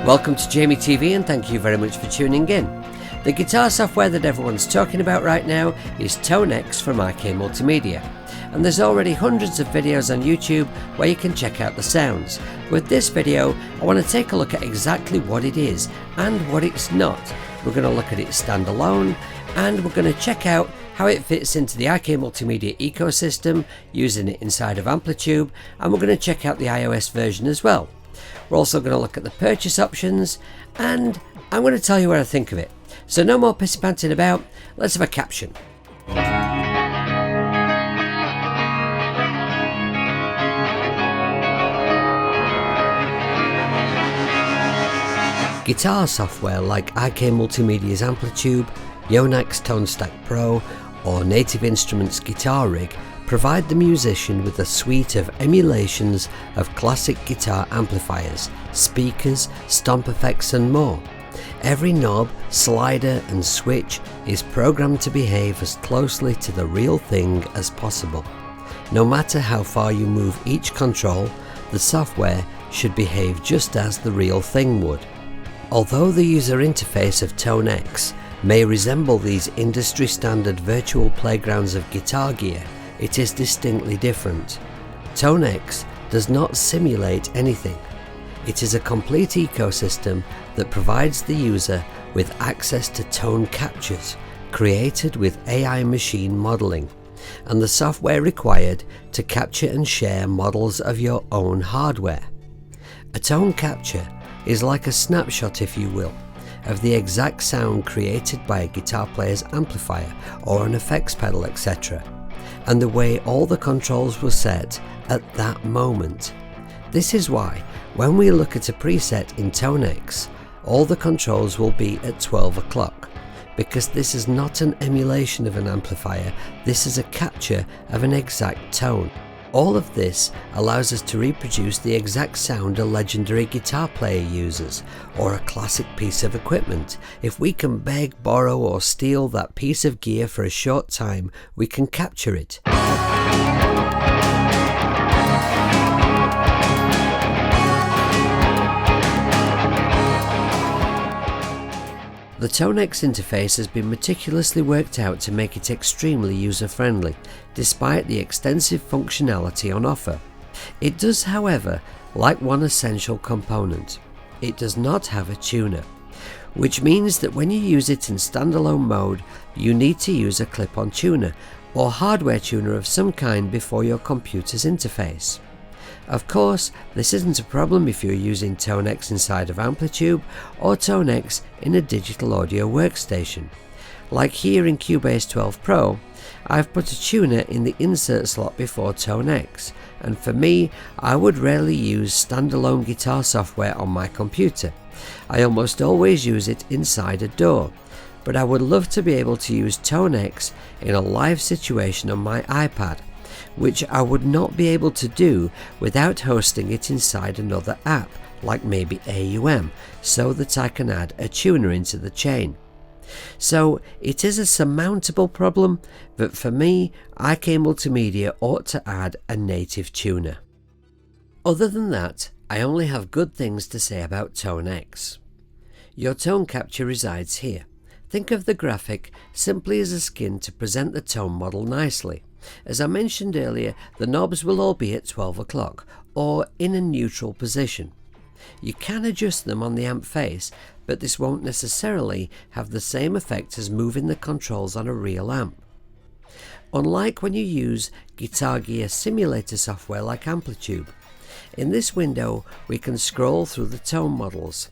Welcome to Jamie TV and thank you very much for tuning in. The guitar software that everyone's talking about right now is ToneX from IK Multimedia, and there's already hundreds of videos on YouTube where you can check out the sounds. With this video I want to take a look at exactly what it is and what it's not. We're going to look at it standalone and we're going to check out how it fits into the IK Multimedia ecosystem using it inside of Amplitube, and we're going to check out the iOS version as well. We're also going to look at the purchase options and I'm going to tell you what I think of it. So no more pissy panting about, let's have a caption. Guitar software like IK Multimedia's Amplitube, Yonax ToneStack Pro or Native Instruments Guitar Rig provide the musician with a suite of emulations of classic guitar amplifiers, speakers, stomp effects and more. Every knob, slider and switch is programmed to behave as closely to the real thing as possible. No matter how far you move each control, the software should behave just as the real thing would. Although the user interface of ToneX may resemble these industry standard virtual playgrounds of guitar gear, it is distinctly different. ToneX does not simulate anything. It is a complete ecosystem that provides the user with access to tone captures created with AI machine modeling and the software required to capture and share models of your own hardware. A tone capture is like a snapshot, if you will, of the exact sound created by a guitar player's amplifier or an effects pedal, etc., and the way all the controls were set at that moment. This is why when we look at a preset in ToneX, all the controls will be at 12 o'clock, because this is not an emulation of an amplifier, this is a capture of an exact tone. All of this allows us to reproduce the exact sound a legendary guitar player uses, or a classic piece of equipment. If we can beg, borrow or steal that piece of gear for a short time, we can capture it. The ToneX interface has been meticulously worked out to make it extremely user-friendly, despite the extensive functionality on offer. It does, however, lack one essential component. It does not have a tuner, which means that when you use it in standalone mode, you need to use a clip-on tuner or hardware tuner of some kind before your computer's interface. Of course, this isn't a problem if you're using ToneX inside of Amplitube or ToneX in a digital audio workstation. Like here in Cubase 12 Pro, I've put a tuner in the insert slot before ToneX, and for me, I would rarely use standalone guitar software on my computer. I almost always use it inside a DAW, but I would love to be able to use ToneX in a live situation on my iPad, which I would not be able to do without hosting it inside another app, like maybe AUM, so that I can add a tuner into the chain. So it is a surmountable problem, but for me, IK Multimedia ought to add a native tuner. Other than that, I only have good things to say about ToneX. Your tone capture resides here. Think of the graphic simply as a skin to present the tone model nicely. As I mentioned earlier, the knobs will all be at 12 o'clock or in a neutral position. You can adjust them on the amp face, but this won't necessarily have the same effect as moving the controls on a real amp. Unlike when you use Guitar Gear simulator software like Amplitube, in this window we can scroll through the tone models,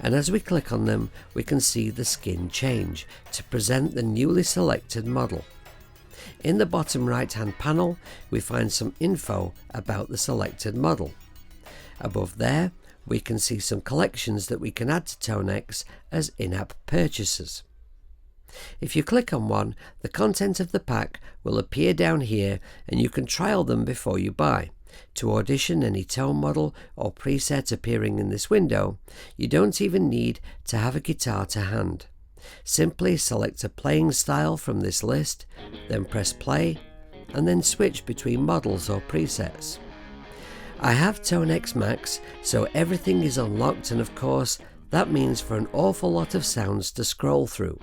and as we click on them we can see the skin change to present the newly selected model. In the bottom right hand panel we find some info about the selected model. Above there we can see some collections that we can add to ToneX as in-app purchases. If you click on one, the content of the pack will appear down here and you can trial them before you buy. To audition any tone model or preset appearing in this window, you don't even need to have a guitar to hand. Simply select a playing style from this list, then press play, and then switch between models or presets. I have ToneX Max, so everything is unlocked, and of course that means for an awful lot of sounds to scroll through.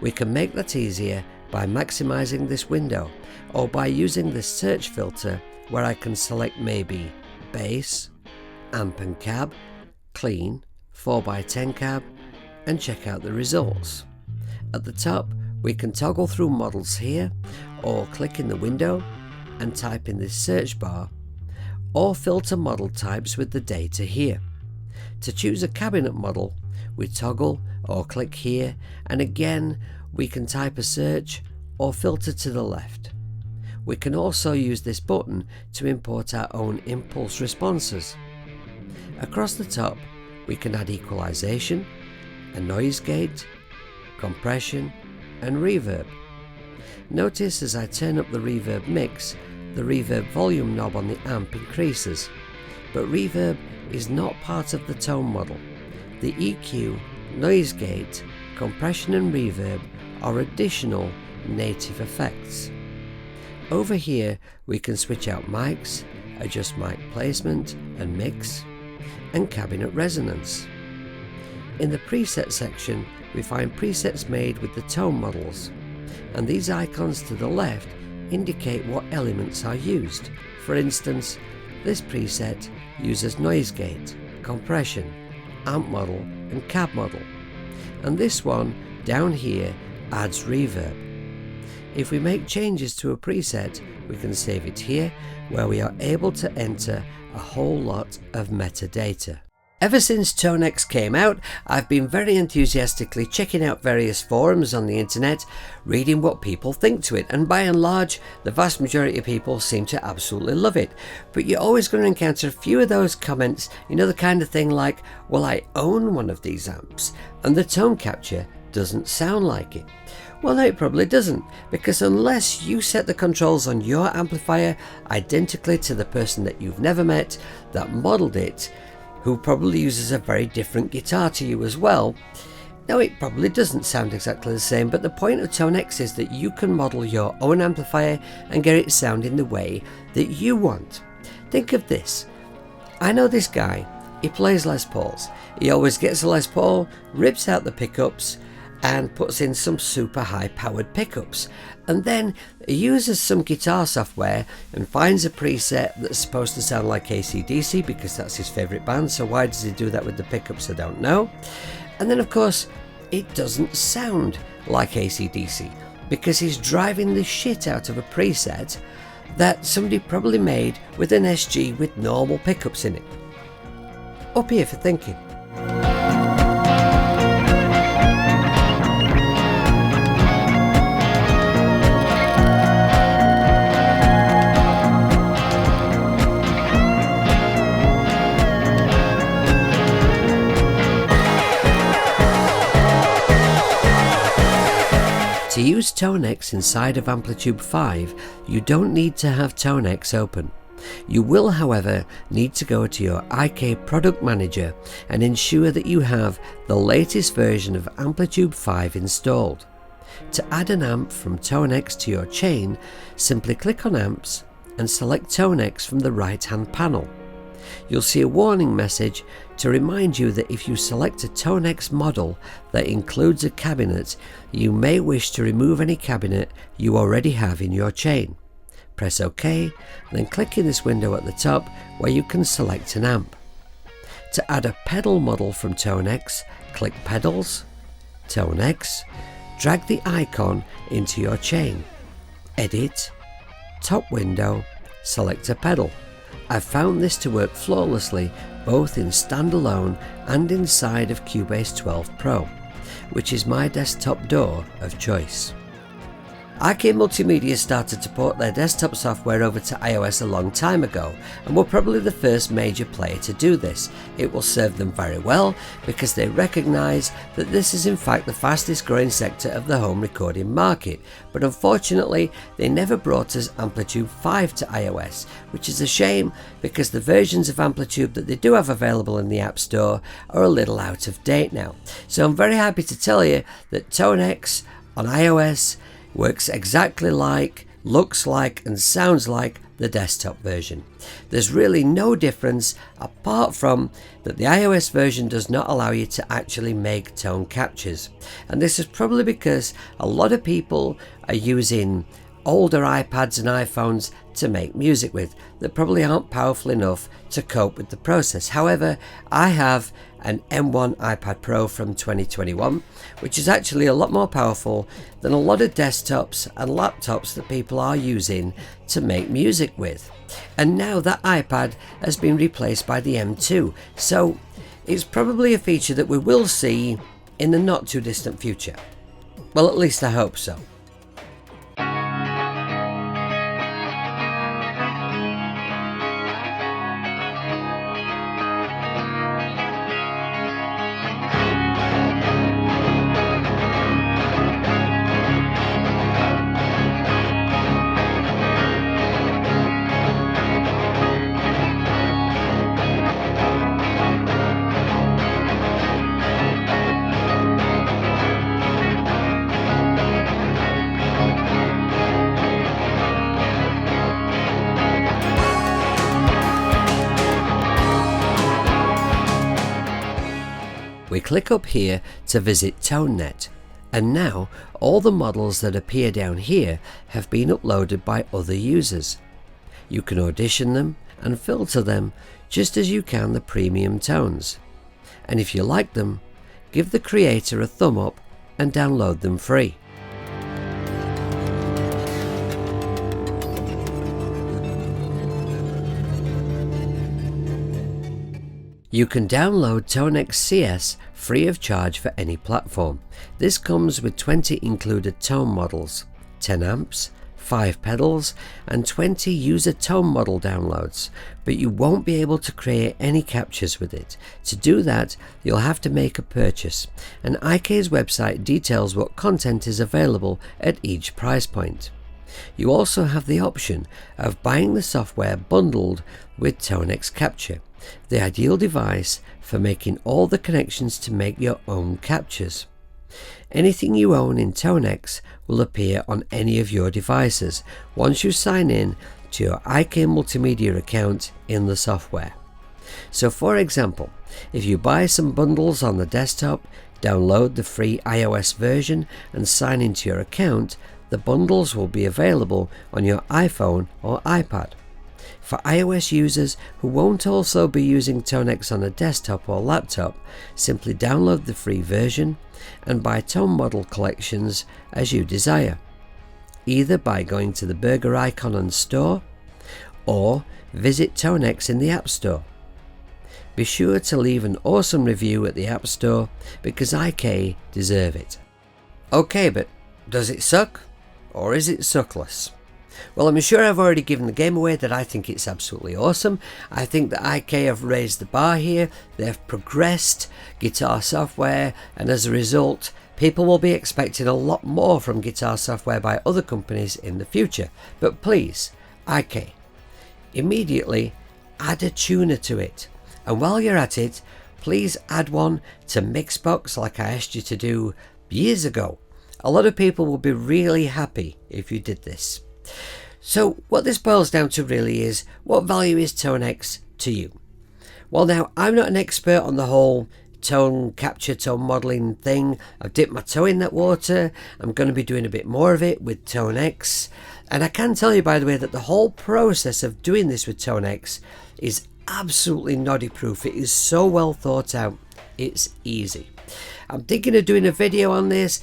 We can make that easier by maximizing this window, or by using this search filter where I can select maybe bass, amp and cab, clean, 4x10 cab, and check out the results. At the top we can toggle through models here, or click in the window and type in this search bar, or filter model types with the data here. To choose a cabinet model, we toggle or click here, and again we can type a search or filter to the left. We can also use this button to import our own impulse responses. Across the top we can add equalization, a noise gate, compression and reverb. Notice as I turn up the reverb mix, the reverb volume knob on the amp increases, but reverb is not part of the tone model. The EQ, noise gate, compression and reverb are additional native effects. Over here we can switch out mics, adjust mic placement and mix, and cabinet resonance. In the preset section we find presets made with the tone models, and these icons to the left indicate what elements are used. For instance, this preset uses noise gate, compression, amp model and cab model, and this one down here adds reverb. If we make changes to a preset, we can save it here, where we are able to enter a whole lot of metadata. Ever since ToneX came out, I've been very enthusiastically checking out various forums on the internet, reading what people think to it, and by and large, the vast majority of people seem to absolutely love it. But you're always going to encounter a few of those comments, you know, the kind of thing like, well, I own one of these amps, and the tone capture doesn't sound like it. Well, no, it probably doesn't, because unless you set the controls on your amplifier identically to the person that you've never met that modelled it, who probably uses a very different guitar to you as well, no, it probably doesn't sound exactly the same. But the point of ToneX is that you can model your own amplifier and get it sounding the way that you want. Think of this. I know this guy, he plays Les Pauls. He always gets a Les Paul, rips out the pickups and puts in some super high powered pickups, and then he uses some guitar software and finds a preset that's supposed to sound like AC/DC because that's his favourite band. So why does he do that with the pickups? I don't know. And then of course it doesn't sound like AC/DC because he's driving the shit out of a preset that somebody probably made with an SG with normal pickups in it. Up here for thinking. To use ToneX inside of Amplitube 5, you don't need to have ToneX open. You will, however, need to go to your IK product manager and ensure that you have the latest version of Amplitube 5 installed. To add an amp from ToneX to your chain, simply click on Amps and select ToneX from the right-hand panel. You'll see a warning message to remind you that if you select a ToneX model that includes a cabinet, you may wish to remove any cabinet you already have in your chain. Press OK, then click in this window at the top where you can select an amp. To add a pedal model from ToneX, click Pedals, ToneX, drag the icon into your chain, Edit, top window, select a pedal. I've found this to work flawlessly both in standalone and inside of Cubase 12 Pro, which is my desktop DAW of choice. IK Multimedia started to port their desktop software over to iOS a long time ago and were probably the first major player to do this. It will serve them very well because they recognise that this is in fact the fastest growing sector of the home recording market, but unfortunately they never brought us Amplitube 5 to iOS, which is a shame because the versions of Amplitube that they do have available in the App Store are a little out of date now. So I'm very happy to tell you that ToneX on iOS works exactly like, looks like and sounds like the desktop version. There's really no difference apart from that the iOS version does not allow you to actually make tone captures, and this is probably because a lot of people are using older iPads and iPhones to make music with that probably aren't powerful enough to cope with the process. However, I have an M1 iPad Pro from 2021, which is actually a lot more powerful than a lot of desktops and laptops that people are using to make music with. And now that iPad has been replaced by the M2, so it's probably a feature that we will see in the not too distant future. Well, at least I hope so. We click up here to visit ToneNET, and now all the models that appear down here have been uploaded by other users. You can audition them and filter them just as you can the premium tones, and if you like them, give the creator a thumb up and download them free. You can download ToneX CS free of charge for any platform. This comes with 20 included tone models, 10 amps, 5 pedals and 20 user tone model downloads, but you won't be able to create any captures with it. To do that, you'll have to make a purchase, and IK's website details what content is available at each price point. You also have the option of buying the software bundled with ToneX Capture, the ideal device for making all the connections to make your own captures. Anything you own in ToneX will appear on any of your devices once you sign in to your IK Multimedia account in the software. So for example, if you buy some bundles on the desktop, download the free iOS version and sign into your account, the bundles will be available on your iPhone or iPad. For iOS users who won't also be using ToneX on a desktop or laptop, simply download the free version and buy tone model collections as you desire, either by going to the burger icon on Store or visit ToneX in the App Store. Be sure to leave an awesome review at the App Store because IK deserve it. Okay, but does it suck? Or is it suckless? Well, I'm sure I've already given the game away that I think it's absolutely awesome. I think that IK have raised the bar here, they've progressed guitar software, and as a result, people will be expecting a lot more from guitar software by other companies in the future. But please, IK, immediately add a tuner to it. And while you're at it, please add one to Mixbox like I asked you to do years ago. A lot of people will be really happy if you did this. So what this boils down to really is, what value is ToneX to you? Well, now I'm not an expert on the whole tone capture, tone modeling thing. I've dipped my toe in that water. I'm going to be doing a bit more of it with ToneX. And I can tell you, by the way, that the whole process of doing this with ToneX is absolutely noddy proof. It is so well thought out. It's easy. I'm thinking of doing a video on this.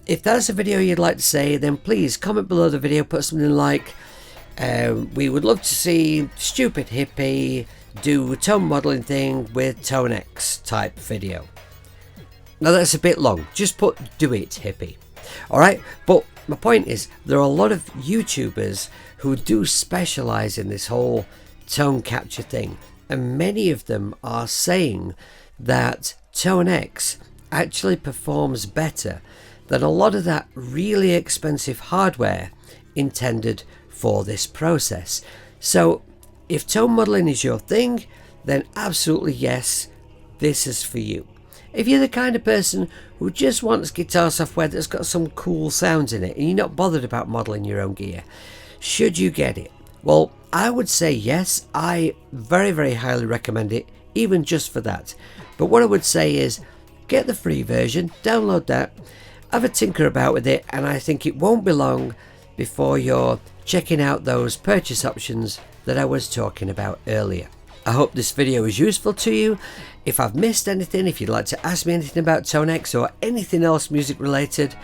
If that's a video you'd like to see, then please comment below the video, put something like, we would love to see Stupid Hippie do a tone modeling thing with ToneX type video. Now that's a bit long, just put do it hippie. Alright, but my point is, there are a lot of YouTubers who do specialize in this whole tone capture thing, and many of them are saying that ToneX actually performs better than a lot of that really expensive hardware intended for this process. So if tone modeling is your thing, then absolutely yes, this is for you. If you're the kind of person who just wants guitar software that's got some cool sounds in it and you're not bothered about modeling your own gear, should you get it? Well, I would say yes, I very highly recommend it, even just for that. But what I would say is get the free version, download that, have a tinker about with it, and I think it won't be long before you're checking out those purchase options that I was talking about earlier. I hope this video was useful to you. If I've missed anything, if you'd like to ask me anything about ToneX or anything else music related,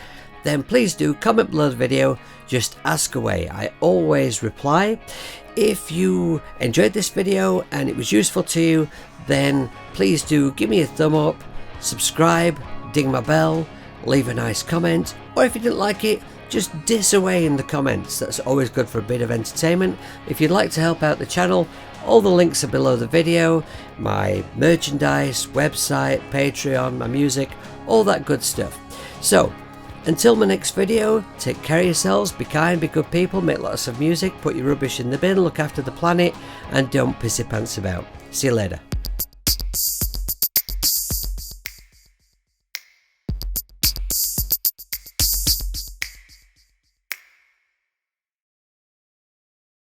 then please do comment below the video, just ask away. I always reply. If you enjoyed this video and it was useful to you, then please do give me a thumb up, subscribe, ding my bell, leave a nice comment, or if you didn't like it, just diss away in the comments. That's always good for a bit of entertainment. If you'd like to help out the channel, all the links are below the video. My merchandise, website, Patreon, my music, all that good stuff. So, until my next video, take care of yourselves, be kind, be good people, make lots of music, put your rubbish in the bin, look after the planet, and don't piss your pants about. See you later.